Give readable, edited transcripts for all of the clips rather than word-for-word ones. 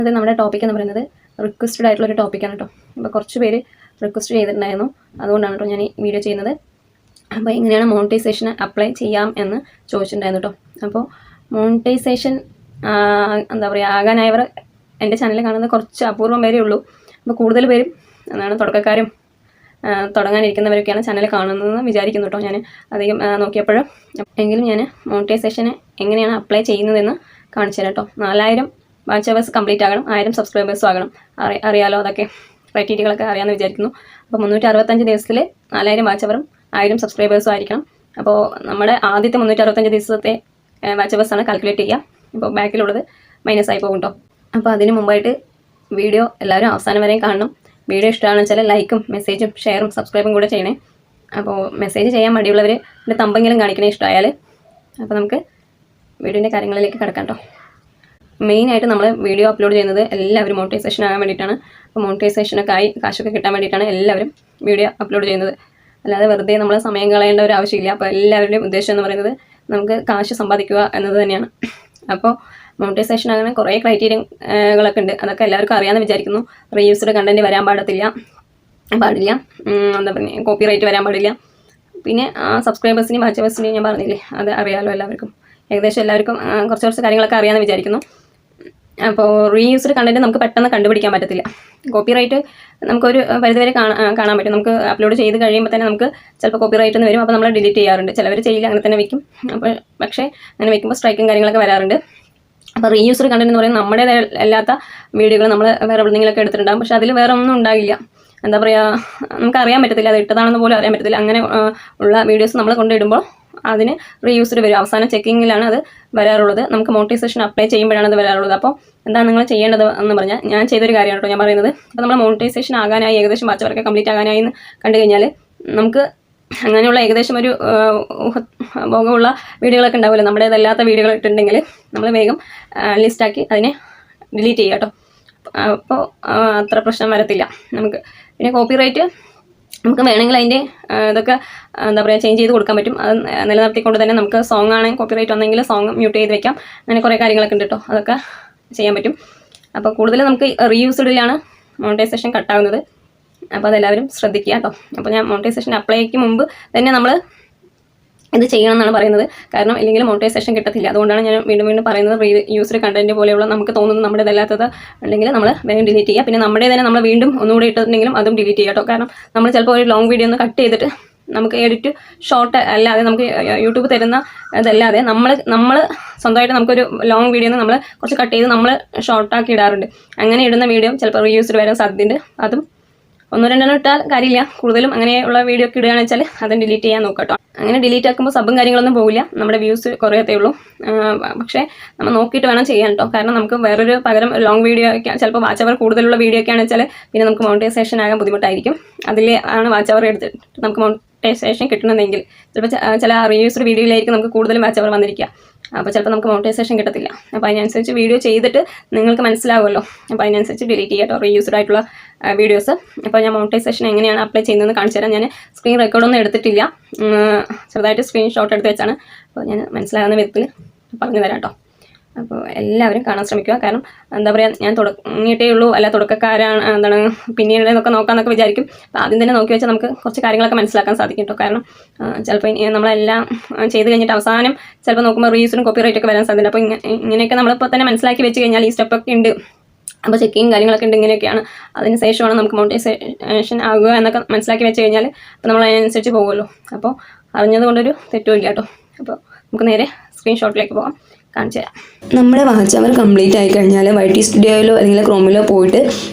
അത് നമ്മുടെ ടോപ്പിക് എന്ന് പറയുന്നത് റിക്വസ്റ്റഡ് ആയിട്ടുള്ളൊരു ടോപ്പിക്കാണ് കേട്ടോ. അപ്പോൾ കുറച്ച് പേര് റിക്വസ്റ്റ് ചെയ്തിട്ടുണ്ടായിരുന്നു, അതുകൊണ്ടാണ് കേട്ടോ ഞാൻ ഈ വീഡിയോ ചെയ്യുന്നത്. അപ്പോൾ എങ്ങനെയാണ് മോണിറ്റൈസേഷന് അപ്ലൈ ചെയ്യാം എന്ന് ചോദിച്ചിട്ടുണ്ടായിരുന്നു കേട്ടോ. അപ്പോൾ മോണിറ്റൈസേഷൻ എന്താ പറയുക ആകാനായവർ എൻ്റെ ചാനൽ കാണുന്നത് കുറച്ച് അപൂർവം പേരേ ഉള്ളൂ. അപ്പോൾ കൂടുതൽ പേരും എന്താണ് തുടക്കക്കാരും തുടങ്ങാനിരിക്കുന്നവരൊക്കെയാണ് ചാനൽ കാണുന്നതെന്ന് വിചാരിക്കുന്നു കേട്ടോ. ഞാൻ അധികം നോക്കിയപ്പോഴും എങ്കിലും ഞാൻ മോണിറ്റൈസേഷന് എങ്ങനെയാണ് അപ്ലൈ ചെയ്യുന്നതെന്ന് കാണിച്ചു തരാം കേട്ടോ. 4000 വാച്ച് അവേഴ്സ് കംപ്ലീറ്റ് ആകണം, 1000 സബ്സ്ക്രൈബേഴ്സും ആകണം. അറിയാലോ അതൊക്കെ ക്രൈറ്റീരിയകളൊക്കെ അറിയാമെന്ന് വിചാരിക്കുന്നു. അപ്പോൾ 365 ദിവസത്തിൽ 4000 വാച്ച് അവറും 1000 സബ്സ്ക്രൈബേഴ്സും ആയിരിക്കണം. അപ്പോൾ നമ്മുടെ ആദ്യത്തെ 365 ദിവസത്തെ വാച്ച് അവേഴ്സാണ് കാൽക്കുലേറ്റ് ചെയ്യുക. അപ്പോൾ ബാക്കിലുള്ളത് മൈനസ് ആയി പോകും കേട്ടോ. അപ്പോൾ അതിന് മുമ്പായിട്ട് വീഡിയോ എല്ലാവരും അവസാനം വരെയും കാണണം. വീഡിയോ ഇഷ്ടമാണെന്ന് വെച്ചാൽ ലൈക്കും മെസ്സേജും ഷെയറും സബ്സ്ക്രൈബും കൂടെ ചെയ്യണേ. അപ്പോൾ മെസ്സേജ് ചെയ്യാൻ മടിയുള്ളവർ എൻ്റെ തമ്പെങ്കിലും കാണിക്കണേ ഇഷ്ടമായാൽ. അപ്പോൾ നമുക്ക് വീഡിയോൻ്റെ കാര്യങ്ങളിലേക്ക് കിടക്കാം കേട്ടോ. മെയിനായിട്ട് നമ്മൾ വീഡിയോ അപ്ലോഡ് ചെയ്യുന്നത് എല്ലാവരും മോണിറ്റൈസേഷൻ ആകാൻ വേണ്ടിയിട്ടാണ്. അപ്പോൾ മോണിറ്റൈസേഷനൊക്കെ ആയി കാശൊക്കെ കിട്ടാൻ വേണ്ടിയിട്ടാണ് എല്ലാവരും വീഡിയോ അപ്ലോഡ് ചെയ്യുന്നത്. അല്ലാതെ വെറുതെ നമ്മൾ സമയം കളയേണ്ട ഒരു ആവശ്യമില്ല. അപ്പോൾ എല്ലാവരുടെയും ഉദ്ദേശം എന്ന് പറയുന്നത് നമുക്ക് കാശ് സമ്പാദിക്കുക എന്നത് തന്നെയാണ്. അപ്പോൾ മോണിറ്റൈസേഷൻ അങ്ങനെ കുറേ ക്രൈറ്റീരിയകളൊക്കെ ഉണ്ട്. അതൊക്കെ എല്ലാവർക്കും അറിയാമെന്ന് വിചാരിക്കുന്നു. റീയൂസ്ഡ് കണ്ടൻറ്റ് വരാൻ പാടില്ല, എന്താ പറയുക കോപ്പിറൈറ്റ് വരാൻ പാടില്ല. പിന്നെ സബ്സ്ക്രൈബേഴ്സിനെയും വാച്ച് അവേഴ്സിനെയും ഞാൻ പറഞ്ഞില്ലേ, അത് അറിയാമല്ലോ എല്ലാവർക്കും. ഏകദേശം എല്ലാവർക്കും കുറച്ച് കാര്യങ്ങളൊക്കെ അറിയാമെന്ന് വിചാരിക്കുന്നു. അപ്പോൾ റീയൂസ്ഡ് കണ്ടൻറ്റ് നമുക്ക് പെട്ടെന്ന് കണ്ടുപിടിക്കാൻ പറ്റത്തില്ല. കോപ്പിറൈറ്റ് നമുക്കൊരു പരിധിവരെ കാണാൻ പറ്റും. നമുക്ക് അപ്ലോഡ് ചെയ്ത് കഴിയുമ്പോൾ തന്നെ നമുക്ക് ചിലപ്പോൾ കോപ്പിറൈറ്റ് എന്ന് വരും. അപ്പോൾ നമ്മൾ ഡിലീറ്റ് ചെയ്യാറുണ്ട്. ചിലവർ ചെയ്യില്ല, അങ്ങനെ തന്നെ വയ്ക്കും. അപ്പോൾ പക്ഷേ അങ്ങനെ വയ്ക്കുമ്പോൾ സ്ട്രൈക്കും കാര്യങ്ങളൊക്കെ വരാറുണ്ട്. അപ്പോൾ റീയൂസ്ഡ് കണ്ടൻറ്റ് എന്ന് പറയുന്നത് നമ്മുടെ അല്ലാത്ത വീഡിയോകൾ നമ്മൾ വേറെ എവിടെയെങ്കിലുമൊക്കെ എടുത്തിട്ടുണ്ടാകും. പക്ഷേ അതിൽ വേറെ ഒന്നും ഉണ്ടാകില്ല. എന്താ പറയുക, നമുക്ക് അറിയാൻ പറ്റത്തില്ല, അത് ഇട്ടതാണെന്ന് പോലും അറിയാൻ പറ്റത്തില്ല. അങ്ങനെ ഉള്ള വീഡിയോസ് നമ്മൾ കൊണ്ടിടുമ്പോൾ അതിന് റീയൂസ്ഡ് വരും. അവസാനം ചെക്കിങ്ങിലാണ് അത് വരാറുള്ളത്. നമുക്ക് മോണിറ്റൈസേഷൻ അപ്ലൈ ചെയ്യുമ്പോഴാണ് അത് വരാറുള്ളത്. അപ്പോൾ എന്താണ് നിങ്ങൾ ചെയ്യേണ്ടത് എന്ന് പറഞ്ഞാൽ ഞാൻ ചെയ്തൊരു കാര്യമാണ് കേട്ടോ ഞാൻ പറയുന്നത്. അപ്പോൾ നമ്മൾ മോണിറ്റൈസേഷൻ ആകാനായി ഏകദേശം വാച്ച് അവർക്ക് കംപ്ലീറ്റ് ആകാനായി എന്ന് കണ്ടു കഴിഞ്ഞാൽ നമുക്ക് അങ്ങനെയുള്ള ഏകദേശം ഒരു ഭോഗമുള്ള വീഡിയോകളൊക്കെ ഉണ്ടാവില്ല, നമ്മുടേതല്ലാത്ത വീഡിയോകൾ ഇട്ടിട്ടുണ്ടെങ്കിൽ നമ്മൾ വേഗം ലിസ്റ്റാക്കി അതിനെ ഡിലീറ്റ് ചെയ്യുക കേട്ടോ. അപ്പോൾ അത്ര പ്രശ്നം വരത്തില്ല നമുക്ക്. പിന്നെ കോപ്പിറൈറ്റ് നമുക്ക് വേണമെങ്കിൽ അതിൻ്റെ ഇതൊക്കെ എന്താ പറയുക ചേഞ്ച് ചെയ്ത് കൊടുക്കാൻ പറ്റും. അത് നിലനിർത്തിക്കൊണ്ട് തന്നെ നമുക്ക് സോങ് ആണെങ്കിൽ കോപ്പിറൈറ്റ് വന്നെങ്കിൽ സോങ് മ്യൂട്ട് ചെയ്ത് വെക്കാം. അങ്ങനെ കുറേ കാര്യങ്ങളൊക്കെ ഉണ്ട് കേട്ടോ, അതൊക്കെ ചെയ്യാൻ പറ്റും. അപ്പോൾ കൂടുതൽ നമുക്ക് റീയൂസ്ഡിലാണ് മോണിറ്റൈസേഷൻ കട്ടാകുന്നത്. അപ്പോൾ അതെല്ലാവരും ശ്രദ്ധിക്കുക കേട്ടോ. അപ്പോൾ ഞാൻ മോണിറ്റൈസേഷൻ അപ്ലൈക്ക് മുമ്പ് തന്നെ നമ്മൾ ഇത് ചെയ്യണം എന്നാണ് പറയുന്നത്. കാരണം ഇല്ലെങ്കിൽ മോണിറ്റൈസേഷൻ കിട്ടത്തില്ല. അതുകൊണ്ടാണ് ഞാൻ വീണ്ടും പറയുന്നത്. റീയൂസ്ഡ് കണ്ടൻറ്റ് പോലെയുള്ള നമുക്ക് തോന്നുന്നത് നമ്മുടേതല്ലാത്തത് ഉണ്ടെങ്കിൽ നമ്മൾ വേഗം ഡിലീറ്റ് ചെയ്യുക. പിന്നെ നമ്മുടെ തന്നെ നമ്മൾ വീണ്ടും ഒന്നുകൂടി ഇട്ടിട്ടുണ്ടെങ്കിലും അതും ഡിലീറ്റ് ചെയ്യുക കേട്ടോ. കാരണം നമ്മൾ ചിലപ്പോൾ ഒരു ലോങ് വീഡിയോ ഒന്ന് കട്ട് ചെയ്തിട്ട് നമുക്ക് എഡിറ്റ് ഷോർട്ട് അല്ലാതെ നമുക്ക് യൂട്യൂബ് തരുന്ന ഇതല്ലാതെ നമ്മൾ സ്വന്തമായിട്ട് നമുക്കൊരു ലോങ് വീഡിയോ നമ്മൾ കുറച്ച് കട്ട് ചെയ്ത് നമ്മൾ ഷോർട്ടാക്കി ഇടാറുണ്ട്. അങ്ങനെ ഇടുന്ന വീഡിയോ ചിലപ്പോൾ റീയൂസ്ഡ് വരാൻ സാധ്യതയുണ്ട്. അതും 1-2 ഇട്ടാൽ കാര്യമില്ല. കൂടുതലും അങ്ങനെയുള്ള വീഡിയോ ഒക്കെ ഇടുകയാണെന്ന് വെച്ചാൽ അതും ഡിലീറ്റ് ചെയ്യാൻ നോക്കാം കേട്ടോ. അങ്ങനെ ഡിലീറ്റ് ആക്കുമ്പോൾ സബും കാര്യങ്ങളൊന്നും പോകില്ല, നമ്മുടെ വ്യൂസ് കുറയത്തേ ഉള്ളൂ. പക്ഷേ നമ്മൾ നോക്കിയിട്ട് വേണം ചെയ്യാൻ കേട്ടോ. കാരണം നമുക്ക് വേറൊരു പകരം ലോങ് വീഡിയോ ഒക്കെ ചിലപ്പോൾ വാച്ച് അവർ കൂടുതലുള്ള വീഡിയോ ഒക്കെ ആണെന്ന് വെച്ചാൽ പിന്നെ നമുക്ക് മോണിറ്റൈസേഷൻ ആകാൻ ബുദ്ധിമുട്ടായിരിക്കും. അതിൽ ആണ് വാച്ച് അവർ എടുത്തിട്ട് നമുക്ക് മോണിറ്റൈസേഷൻ കിട്ടണമെങ്കിൽ ചിലപ്പോൾ ചില റീയൂസ്ഡ് വീഡിയോയിലായിരിക്കും നമുക്ക് കൂടുതലും വാച്ച് അവർ വന്നിരിക്കുക. അപ്പോൾ ചിലപ്പോൾ നമുക്ക് മോണിറ്റൈസേഷൻ കിട്ടത്തില്ല. അപ്പോൾ അതിനനുസരിച്ച് വീഡിയോ ചെയ്തിട്ട് നിങ്ങൾക്ക് മനസ്സിലാവുമല്ലോ. അപ്പോൾ അതിനനുസരിച്ച് ഡിലീറ്റ് ചെയ്യാം കേട്ടോ റീയൂസ്ഡ് ആയിട്ടുള്ള വീഡിയോസ്. അപ്പോൾ ഞാൻ മോണിറ്റൈസേഷൻ എങ്ങനെയാണ് അപ്ലൈ ചെയ്യുന്നതെന്ന് കാണിച്ചു തരാം. ഞാൻ സ്ക്രീൻ റെക്കോർഡൊന്നും എടുത്തിട്ടില്ല, ചെറുതായിട്ട് സ്ക്രീൻഷോട്ട് എടുത്ത് വെച്ചാണ്. അപ്പോൾ ഞാൻ മനസ്സിലാകുന്ന വിധത്തിൽ പറഞ്ഞു തരാം കേട്ടോ. അപ്പോൾ എല്ലാവരും കാണാൻ ശ്രമിക്കുക. കാരണം എന്താ പറയുക, ഞാൻ തുടങ്ങിയിട്ടേ ഉള്ളൂ, അല്ല തുടക്കക്കാരാണ് എന്താണ് പിന്നീട് എന്നൊക്കെ നോക്കാമെന്നൊക്കെ വിചാരിക്കും. അപ്പോൾ ആദ്യം തന്നെ നോക്കി വെച്ചാൽ നമുക്ക് കുറച്ച് കാര്യങ്ങളൊക്കെ മനസ്സിലാക്കാൻ സാധിക്കും കേട്ടോ. കാരണം ചിലപ്പോൾ നമ്മളെല്ലാം ചെയ്ത് കഴിഞ്ഞിട്ട് അവസാനം ചിലപ്പോൾ നോക്കുമ്പോൾ റീയൂസ്ഡും കോപ്പിറൈറ്റ് ഒക്കെ വരാൻ സാധ്യത. അപ്പോൾ ഇങ്ങനെയൊക്കെ നമ്മളിപ്പോൾ തന്നെ മനസ്സിലാക്കി വെച്ച് കഴിഞ്ഞാൽ ഈ സ്റ്റെപ്പൊക്കെ ഉണ്ട്. അപ്പോൾ ചെക്കിങ് കാര്യങ്ങളൊക്കെ ഉണ്ട്, ഇങ്ങനെയൊക്കെയാണ്. അതിന് ശേഷമാണ് നമുക്ക് മോണിറ്റൈസേഷൻ ആകുക എന്നൊക്കെ മനസ്സിലാക്കി വെച്ച് കഴിഞ്ഞാൽ അപ്പോൾ നമ്മൾ അതിനനുസരിച്ച് പോകുമല്ലോ. അപ്പോൾ അറിഞ്ഞത് കൊണ്ടൊരു തെറ്റുമില്ല കേട്ടോ. അപ്പോൾ നമുക്ക് നേരെ സ്ക്രീൻഷോട്ടിലേക്ക് പോകാം, കാണിച്ചു തരാം. നമ്മുടെ വാച്ച് അവർ കംപ്ലീറ്റ് ആയി കഴിഞ്ഞാൽ YT സ്റ്റുഡിയോയിലോ അല്ലെങ്കിൽ ക്രോമിലോ പോയിട്ട്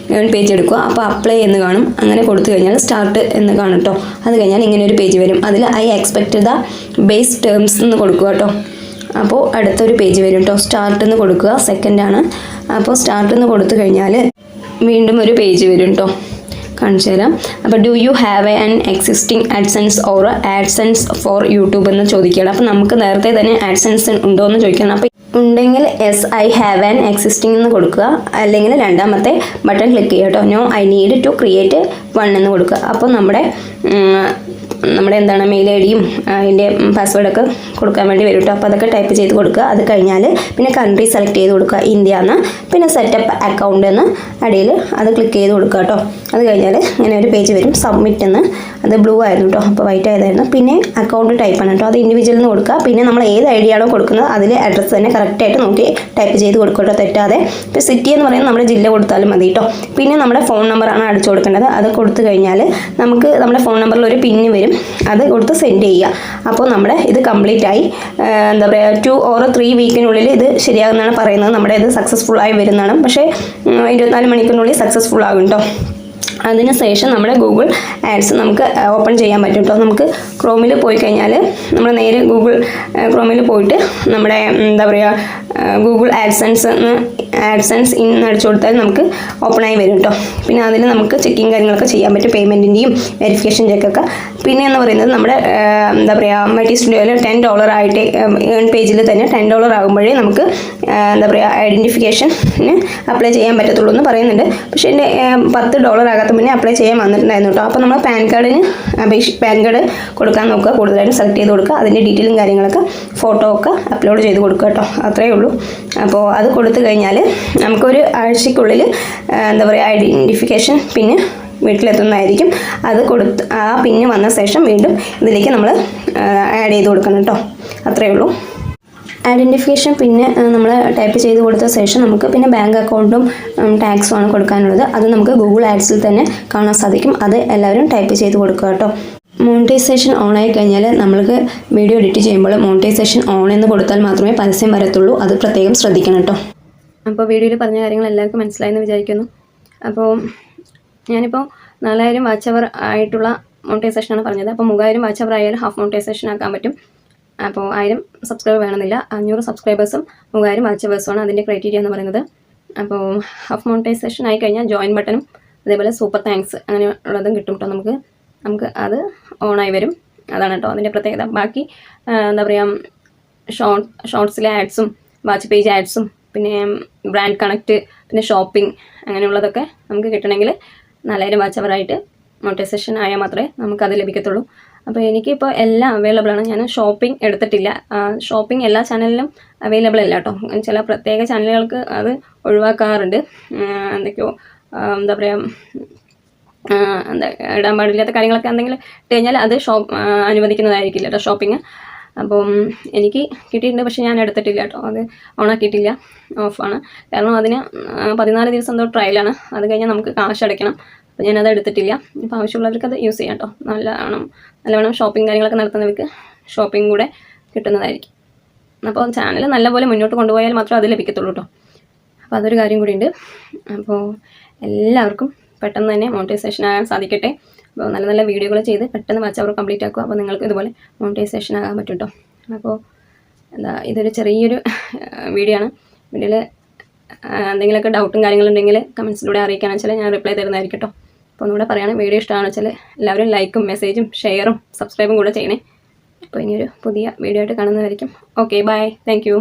പേജ് എടുക്കുക. അപ്പോൾ അപ്ലൈ എന്ന് കാണും. അങ്ങനെ കൊടുത്തു കഴിഞ്ഞാൽ സ്റ്റാർട്ട് എന്ന് കാണും കേട്ടോ. അത് കഴിഞ്ഞാൽ ഇങ്ങനെ ഒരു പേജ് വരും. അതിൽ I expect the base terms എന്ന് കൊടുക്കുക കേട്ടോ. അപ്പോൾ അടുത്തൊരു പേജ് വരും കേട്ടോ. സ്റ്റാർട്ട് എന്ന് കൊടുക്കുക, സെക്കൻഡാണ്. അപ്പോൾ സ്റ്റാർട്ട് എന്ന് കൊടുത്തു കഴിഞ്ഞാൽ വീണ്ടും ഒരു പേജ് വരും കേട്ടോ, കാണിച്ചു തരാം. അപ്പോൾ do you have an existing AdSense or AdSense for YouTube എന്ന് ചോദിക്കുകയാണ്. അപ്പോൾ നമുക്ക് നേരത്തെ തന്നെ ആഡ്സെൻസ് ഉണ്ടോ എന്ന് ചോദിക്കണം. അപ്പോൾ ഉണ്ടെങ്കിൽ yes I have an existing എന്ന് കൊടുക്കുക. അല്ലെങ്കിൽ രണ്ടാമത്തെ ബട്ടൺ ക്ലിക്ക് ചെയ്യുക കേട്ടോ. No I need to create 1 എന്ന് കൊടുക്കുക. അപ്പോൾ നമ്മുടെ നമ്മുടെ എന്താണ് മെയിൽ ഐ ഡിയും അതിൻ്റെ പാസ്വേഡൊക്കെ കൊടുക്കാൻ വേണ്ടി വരും കേട്ടോ. അപ്പോൾ അതൊക്കെ ടൈപ്പ് ചെയ്ത് കൊടുക്കുക. അത് കഴിഞ്ഞാൽ പിന്നെ കൺട്രി സെലക്ട് ചെയ്ത് കൊടുക്കുക, ഇന്ത്യ എന്ന്. പിന്നെ സെറ്റപ്പ് അക്കൗണ്ട് എന്ന് അടിയിൽ അത് ക്ലിക്ക് ചെയ്ത് കൊടുക്കുക കേട്ടോ. അത് കഴിഞ്ഞാൽ ഇങ്ങനെ ഒരു പേജ് വരും, സബ്മിറ്റ് എന്ന്. അത് ബ്ലൂ ആയിരുന്നു കേട്ടോ, അപ്പോൾ വൈറ്റ് ആയതായിരുന്നു. പിന്നെ അക്കൗണ്ട് ടൈപ്പാണ് കേട്ടോ, അത് ഇൻഡിവിജ്വൽ എന്ന് കൊടുക്കുക. പിന്നെ നമ്മൾ ഏത് ഐ ഡി ആണോ കൊടുക്കുന്നത് അതിൽ അഡ്രസ്സ് തന്നെ കറക്റ്റായിട്ട് നോക്കി ടൈപ്പ് ചെയ്ത് കൊടുക്കുക കേട്ടോ, തെറ്റാതെ. ഇപ്പോൾ സിറ്റി എന്ന് പറയുന്നത് നമ്മുടെ ജില്ല കൊടുത്താലും മതി കേട്ടോ. പിന്നെ നമ്മുടെ ഫോൺ നമ്പറാണ് അടിച്ചു കൊടുക്കേണ്ടത്. അത് കൊടുത്തു കഴിഞ്ഞാൽ നമുക്ക് നമ്മുടെ ഫോൺ നമ്പറിൽ ഒരു പിന്ന് വരും, അത് കൊടുത്ത് സെൻഡ് ചെയ്യുക. അപ്പോൾ നമ്മുടെ ഇത് കംപ്ലീറ്റ് ആയി. എന്താ പറയുക, 2 or 3 വീക്കിനുള്ളിൽ ഇത് ശരിയാകുമെന്നാണ് പറയുന്നത്. നമ്മുടെ ഇത് സക്സസ്ഫുള്ളായി വരുന്നതാണ്. പക്ഷേ 24 മണിക്കൂറിനുള്ളിൽ സക്സസ്ഫുൾ ആകും കേട്ടോ. അതിനുശേഷം നമ്മുടെ ഗൂഗിൾ ആഡ്സ് നമുക്ക് ഓപ്പൺ ചെയ്യാൻ പറ്റും കേട്ടോ. നമുക്ക് ക്രോമിൽ പോയി കഴിഞ്ഞാൽ നമ്മൾ നേരെ ഗൂഗിൾ ക്രോമിൽ പോയിട്ട് നമ്മുടെ എന്താ പറയുക ഗൂഗിൾ ആഡ്സൻസ് ഇൻ അടിച്ചു കൊടുത്താൽ നമുക്ക് ഓപ്പണായി വരും കേട്ടോ. പിന്നെ അതിൽ നമുക്ക് ചെക്കിങ് കാര്യങ്ങളൊക്കെ ചെയ്യാൻ പറ്റും, പേയ്മെൻറ്റിൻ്റെയും വെരിഫിക്കേഷൻ ചെക്കൊക്കെ. പിന്നെ എന്ന് പറയുന്നത് നമ്മുടെ എന്താ പറയുക മൾട്ടി സ്റ്റുഡിയോയിൽ $10 ആയിട്ട് ഏൺ പേജിൽ തന്നെ $10 ആകുമ്പോഴേ നമുക്ക് എന്താ പറയുക ഐഡൻറ്റിഫിക്കേഷന് അപ്ലൈ ചെയ്യാൻ പറ്റത്തുള്ളൂ എന്ന് പറയുന്നുണ്ട്. പക്ഷേ എൻ്റെ $10 ആകാത്ത മുന്നേ അപ്ലൈ ചെയ്യാൻ വന്നിട്ടുണ്ടായിരുന്നു കേട്ടോ. അപ്പോൾ നമ്മൾ പാൻ കാർഡ് കൊടുക്കാൻ നോക്കുക, കൂടുതലായിട്ടും സെലക്ട് ചെയ്ത് കൊടുക്കുക. അതിൻ്റെ ഡീറ്റെയിലും കാര്യങ്ങളൊക്കെ ഫോട്ടോ ഒക്കെ അപ്ലോഡ് ചെയ്ത് കൊടുക്കുക കേട്ടോ. അത്രയേ ഉള്ളൂ. അപ്പോൾ അത് കൊടുത്തു കഴിഞ്ഞാൽ നമുക്കൊരു ആഴ്ചയ്ക്കുള്ളിൽ എന്താ പറയുക ഐഡൻറ്റിഫിക്കേഷൻ പിന്നെ വീട്ടിലെത്തുന്നതായിരിക്കും. അത് കൊടുത്ത് ആ പിന്നെ വന്ന ശേഷം വീണ്ടും ഇതിലേക്ക് നമ്മൾ ആഡ് ചെയ്ത് കൊടുക്കണം കേട്ടോ. അത്രയേ ഉള്ളൂ. ഐഡൻറ്റിഫിക്കേഷൻ പിന്നെ നമ്മൾ ടൈപ്പ് ചെയ്ത് കൊടുത്ത ശേഷം നമുക്ക് പിന്നെ ബാങ്ക് അക്കൗണ്ടും ടാക്സും ആണ് കൊടുക്കാനുള്ളത്. അത് നമുക്ക് ഗൂഗിൾ ആഡ്സിൽ തന്നെ കാണാൻ സാധിക്കും. അത് എല്ലാവരും ടൈപ്പ് ചെയ്ത് കൊടുക്കുക കേട്ടോ. മോണിറ്റൈസേഷൻ ഓൺ ആയി കഴിഞ്ഞാൽ നമ്മൾക്ക് വീഡിയോ എഡിറ്റ് ചെയ്യുമ്പോൾ മോണിറ്റൈസേഷൻ ഓൺ എന്ന് കൊടുത്താൽ മാത്രമേ പരസ്യം വരത്തുള്ളൂ. അത് പ്രത്യേകം ശ്രദ്ധിക്കണം കേട്ടോ. അപ്പോൾ വീഡിയോയിൽ പറഞ്ഞ കാര്യങ്ങൾ എല്ലാവർക്കും മനസ്സിലായെന്ന് വിചാരിക്കുന്നു. അപ്പോൾ ഞാനിപ്പോൾ 4000 വാച്ച് അവർ ആയിട്ടുള്ള മോണിറ്റൈസേഷനാണ് പറഞ്ഞത്. അപ്പോൾ 3000 വാച്ച് അവർ ആയാലും ഹാഫ് മോണിറ്റൈസേഷൻ ആക്കാൻ പറ്റും. അപ്പോൾ 1000 സബ്സ്ക്രൈബർ വേണമെന്നില്ല. 500 സബ്സ്ക്രൈബേഴ്സും 3000 വാച്ച് അവേഴ്സുമാണ് അതിൻ്റെ ക്രൈറ്റീരിയ എന്ന് പറയുന്നത്. അപ്പോൾ ഹാഫ് മോണിറ്റൈസേഷൻ ആയി കഴിഞ്ഞാൽ ജോയിൻ ബട്ടണും അതേപോലെ സൂപ്പർ താങ്ക്സ് അങ്ങനെയുള്ളതും കിട്ടും കേട്ടോ. നമുക്ക് അത് ഓണായി വരും. അതാണ് കേട്ടോ അതിൻ്റെ പ്രത്യേകത. ബാക്കി എന്താ പറയുക ഷോർട്സിലെ ആഡ്സും വാച്ച് പേജ് ആഡ്സും പിന്നെ ബ്രാൻഡ് കണക്റ്റ് പിന്നെ ഷോപ്പിംഗ് അങ്ങനെയുള്ളതൊക്കെ നമുക്ക് കിട്ടണമെങ്കിൽ 4000 വാച്ച് അവറായിട്ട് മോണിറ്റൈസേഷൻ ആയാൽ മാത്രമേ നമുക്കത് ലഭിക്കത്തുള്ളൂ. അപ്പോൾ എനിക്കിപ്പോൾ എല്ലാം അവൈലബിൾ ആണ്. ഞാൻ ഷോപ്പിംഗ് എടുത്തിട്ടില്ല. ഷോപ്പിംഗ് എല്ലാ ചാനലിലും അവൈലബിൾ അല്ല കേട്ടോ. ചില പ്രത്യേക ചാനലുകൾക്ക് അത് ഒഴിവാക്കാറുണ്ട്. എന്തൊക്കെയോ എന്താ പറയുക ഇടാൻ പാടില്ലാത്ത കാര്യങ്ങളൊക്കെ എന്തെങ്കിലും ഇട്ട് കഴിഞ്ഞാൽ അത് അനുവദിക്കുന്നതായിരിക്കില്ല കേട്ടോ ഷോപ്പിംഗ്. അപ്പം എനിക്ക് കിട്ടിയിട്ടുണ്ട്, പക്ഷേ ഞാൻ എടുത്തിട്ടില്ല കേട്ടോ. അത് ഓണാക്കിയിട്ടില്ല, ഓഫാണ്. കാരണം അതിന് 14 ദിവസം എന്തോ ട്രയലാണ്. അത് കഴിഞ്ഞാൽ നമുക്ക് കാശ് അടയ്ക്കണം. അപ്പോൾ ഞാനത് എടുത്തിട്ടില്ല. ഇപ്പോൾ ആവശ്യമുള്ളവർക്ക് അത് യൂസ് ചെയ്യാം കേട്ടോ. നല്ലവണ്ണം ഷോപ്പിംഗ് കാര്യങ്ങളൊക്കെ നടത്തുന്നവർക്ക് ഷോപ്പിംഗ് കൂടെ കിട്ടുന്നതായിരിക്കും. അപ്പോൾ ചാനൽ നല്ലപോലെ മുന്നോട്ട് കൊണ്ടുപോയാൽ മാത്രമേ അത് ലഭിക്കത്തുള്ളൂ കേട്ടോ. അപ്പോൾ അതൊരു കാര്യം കൂടിയുണ്ട്. അപ്പോൾ എല്ലാവർക്കും പെട്ടെന്ന് തന്നെ മോണിറ്റൈസേഷൻ ആകാൻ സാധിക്കട്ടെ. അപ്പോൾ നല്ല വീഡിയോകൾ ചെയ്ത് പെട്ടെന്ന് വാച്ച് അവർ കംപ്ലീറ്റ് ആക്കുക. അപ്പോൾ നിങ്ങൾക്ക് ഇതുപോലെ മോണിറ്റൈസേഷൻ ആകാൻ പറ്റും കേട്ടോ. അപ്പോൾ ഇതൊരു ചെറിയൊരു വീഡിയോ ആണ്. വീഡിയോയിൽ എന്തെങ്കിലുമൊക്കെ ഡൗട്ടും കാര്യങ്ങളുണ്ടെങ്കിൽ കമൻസിലൂടെ അറിയിക്കുകയാണെന്ന് വെച്ചാൽ ഞാൻ റിപ്ലൈ തരുന്നതായിരിക്കും കേട്ടോ. അപ്പോൾ ഒന്നുകൂടെ പറയുകയാണ്, വീഡിയോ ഇഷ്ടമാണെന്ന് വെച്ചാൽ എല്ലാവരും ലൈക്കും മെസ്സേജും ഷെയറും സബ്സ്ക്രൈബും കൂടെ ചെയ്യണേ. അപ്പോൾ ഇനിയൊരു പുതിയ വീഡിയോ ആയിട്ട് കാണുന്നതായിരിക്കും. Okay, bye, thank U.